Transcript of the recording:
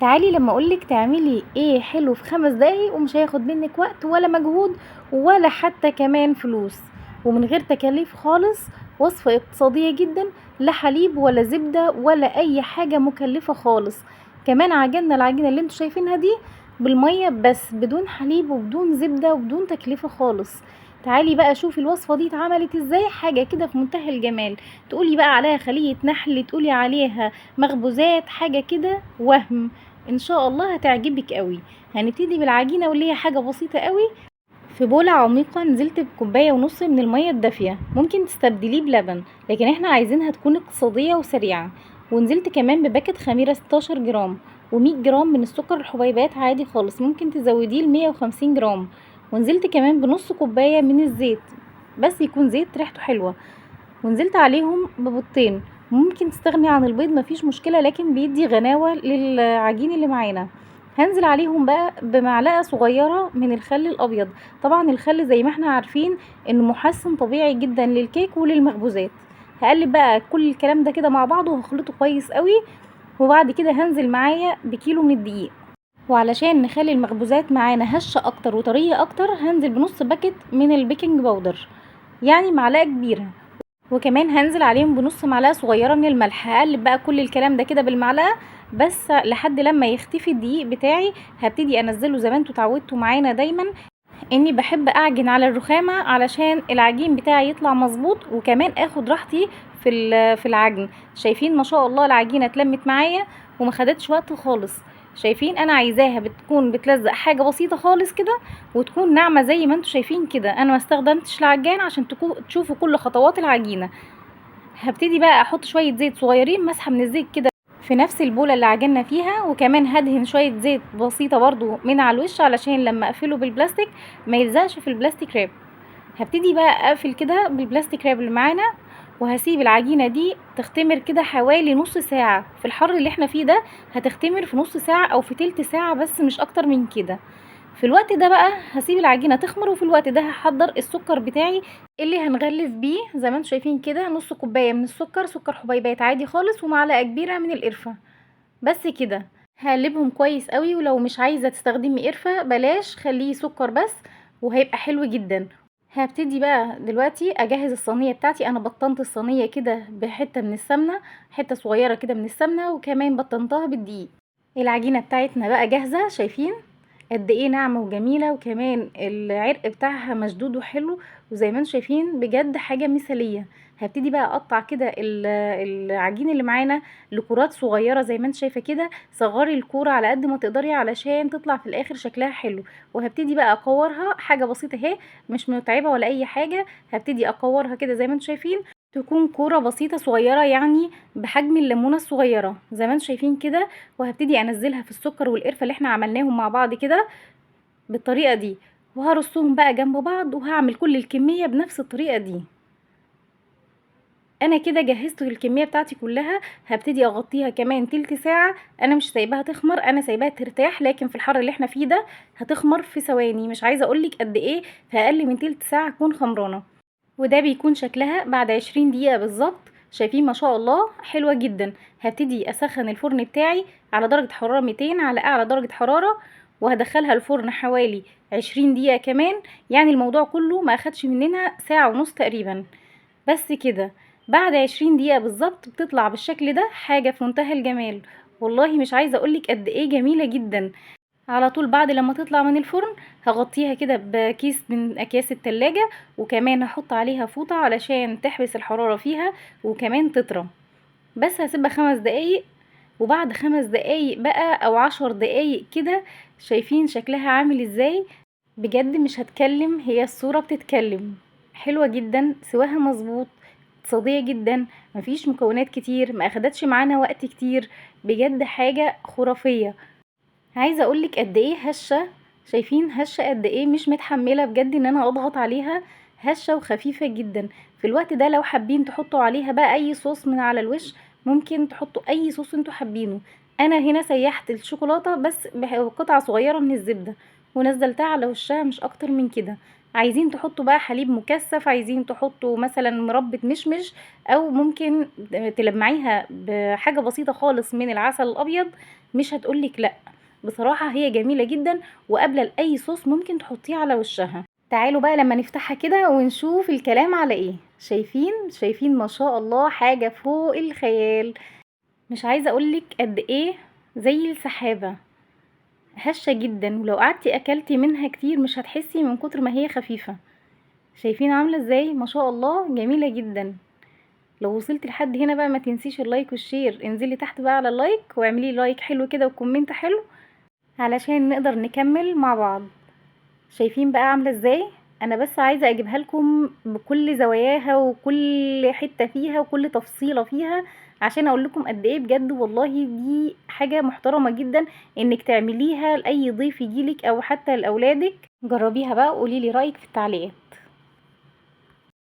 تعالي لما اقولك تعملي ايه حلو في 5 دقايق ومش هياخد منك وقت ولا مجهود ولا حتى كمان فلوس، ومن غير تكاليف خالص. وصفة اقتصادية جدا، لا حليب ولا زبدة ولا اي حاجة مكلفة خالص. كمان عجننا العجينة اللي انتوا شايفينها دي بالمية بس، بدون حليب وبدون زبدة وبدون تكلفة خالص. تعالي بقى شوفي الوصفة دي اتعملت ازاي، حاجة كده في منتهى الجمال. تقولي بقى عليها خلية نحل، تقولي عليها مخبوزات، حاجة كده وهم. ان شاء الله هتعجبك قوي. هنبتدي بالعجينه واللي هي حاجه بسيطه قوي. في بولة عميقة نزلت بكوباية ونص من المية الدافية، ممكن تستبدليه بلبن لكن احنا عايزينها تكون اقتصادية وسريعة. ونزلت كمان بباكت خميرة 16 جرام و100 جرام من السكر الحبيبات عادي خالص، ممكن تزوديه ل150 جرام. ونزلت كمان بنص كوباية من الزيت، بس يكون زيت ريحته حلوة. ونزلت عليهم ببيضتين، ممكن تستغني عن البيض مفيش مشكلة لكن بيدي غناوة للعجين اللي معانا. هنزل عليهم بقى بمعلقة صغيرة من الخل الأبيض. طبعا الخل زي ما احنا عارفين انه محسن طبيعي جدا للكيك وللمخبوزات. هقلب بقى كل الكلام ده كده مع بعض وهخلطه كويس قوي. وبعد كده هنزل معايا بكيلو من الدقيق، وعلشان نخلي المخبوزات معانا هشة اكتر وطرية اكتر هنزل بنص باكت من البيكنج باودر، يعني معلقة كبيرة. وكمان هنزل عليهم بنص معلقه صغيره من الملح. هقلب بقى كل الكلام ده كده بالمعلقه بس لحد لما يختفي الدقيق بتاعي. هبتدي انزله زي ما انتوا اتعودتوا معانا دايما، اني بحب اعجن على الرخامه علشان العجين بتاعي يطلع مظبوط، وكمان اخد راحتي في العجن. شايفين ما شاء الله العجينه اتلمت معايا وما خدتش وقت خالص. شايفين انا عايزاها بتكون بتلزق حاجه بسيطه خالص كده وتكون ناعمه زي ما انتوا شايفين كده. انا ما استخدمتش العجان عشان تشوفوا كل خطوات العجينه. هبتدي بقى احط شويه زيت صغيرين، مسحه من الزيت كده في نفس البوله اللي عجننا فيها، وكمان هدهن شويه زيت بسيطه برضو من على الوش علشان لما اقفله بالبلاستيك ما يلزقش في البلاستيك راب. هبتدي بقى اقفل كده بالبلاستيك راب اللي معانا، وهسيب العجينه دي تختمر كده حوالي نص ساعه. في الحر اللي احنا فيه ده هتختمر في نص ساعه او في تلت ساعه بس مش اكتر من كده. في الوقت ده بقى هسيب العجينه تخمر، وفي الوقت ده هحضر السكر بتاعي اللي هنغلف بيه. زي ما انتم شايفين كده نص كوبايه من السكر، سكر حبيبات عادي خالص، ومعلقه كبيره من القرفه. بس كده هقلبهم كويس قوي. ولو مش عايزه تستخدمي قرفه بلاش، خليه سكر بس وهيبقى حلو جدا. هبتدي بقى دلوقتي اجهز الصينيه بتاعتي. انا بطنت الصينيه كده بحته من السمنه، حته صغيره كده من السمنه، وكمان بطنتها بالدقيق. العجينه بتاعتنا بقى جاهزه، شايفين قد ايه ناعمه وجميله، وكمان العرق بتاعها مشدود وحلو. وزي ما انتم شايفين بجد حاجه مثاليه. هبتدي بقى اقطع كده العجين اللي معانا لكرات صغيره زي ما انت شايفه كده. صغري الكوره على قد ما تقدري علشان تطلع في الاخر شكلها حلو. وهبتدي بقى اكورها، حاجه بسيطه اهي مش متعبه ولا اي حاجه. هبتدي اكورها كده زي ما انتم شايفين، تكون كوره بسيطه صغيره يعني بحجم الليمونه الصغيره زي ما انتم شايفين كده. وهبتدي انزلها في السكر والقرفه اللي احنا عملناهم مع بعض كده بالطريقه دي، وهرصهم بقى جنب بعض، وهعمل كل الكميه بنفس الطريقه دي. انا كده جهزت الكميه بتاعتي كلها. هبتدي اغطيها كمان تلت ساعه. انا مش سايباها تخمر، انا سايباها ترتاح، لكن في الحر اللي احنا فيه ده هتخمر في ثواني، مش عايزه اقولك قد ايه، في اقل من تلت ساعه تكون خمرانه. وده بيكون شكلها بعد 20 دقيقة بالظبط. شايفين ما شاء الله حلوة جدا. هبتدي اسخن الفرن بتاعي على درجة حرارة 200 على اعلى درجة حرارة، وهدخلها الفرن حوالي 20 دقيقة كمان. يعني الموضوع كله ما اخدش مننا ساعة ونص تقريبا. بس كده بعد 20 دقيقة بالظبط بتطلع بالشكل ده، حاجة في منتهى الجمال. والله مش عايزة اقولك قد ايه جميلة جدا. على طول بعد لما تطلع من الفرن هغطيها كده بكيس من اكياس التلاجة، وكمان هحط عليها فوطة علشان تحبس الحرارة فيها وكمان تطرى. بس هسيبها 5 دقايق. وبعد 5 دقايق بقى او 10 دقايق كده، شايفين شكلها عامل ازاي؟ بجد مش هتكلم، هي الصورة بتتكلم. حلوة جدا، سواها مظبوط، اقتصادية جدا، مفيش مكونات كتير، ما اخدتش معانا وقت كتير. بجد حاجة خرافية. عايزه اقولك قد ايه هشه. شايفين هشه قد ايه، مش متحمله بجد ان انا اضغط عليها. هشه وخفيفه جدا. في الوقت ده لو حابين تحطوا عليها بقى اي صوص من على الوش، ممكن تحطوا اي صوص انتوا حابينه. انا هنا سيحت الشوكولاته بس بقطعه صغيره من الزبده ونزلتها على وشها، مش اكتر من كده. عايزين تحطوا بقى حليب مكثف، عايزين تحطوا مثلا مربى مشمش، او ممكن تلمعيها بحاجه بسيطه خالص من العسل الابيض، مش هتقولك لا. بصراحة هي جميلة جدا وقابلة لأي صوص ممكن تحطيه على وشها. تعالوا بقى لما نفتحها كده ونشوف الكلام على ايه. شايفين ما شاء الله حاجة فوق الخيال. مش عايزة اقولك قد ايه زي السحابة، هشة جدا، ولو قعدتي اكلتي منها كتير مش هتحسي من كتر ما هي خفيفة. شايفين عاملة ازاي؟ ما شاء الله جميلة جدا. لو وصلت لحد هنا بقى ما تنسيش اللايك والشير، انزلي تحت بقى على اللايك واعملي لايك حلو كده وكومنت حلو علشان نقدر نكمل مع بعض. شايفين بقى عاملة ازاي؟ انا بس عايزة اجيبها لكم بكل زواياها وكل حتة فيها وكل تفصيلة فيها عشان اقول لكم قد ايه بجد والله دي حاجة محترمة جدا انك تعمليها لاي ضيف يجيلك او حتى لاولادك. جربيها بقى وقوليلي رأيك في التعليقات.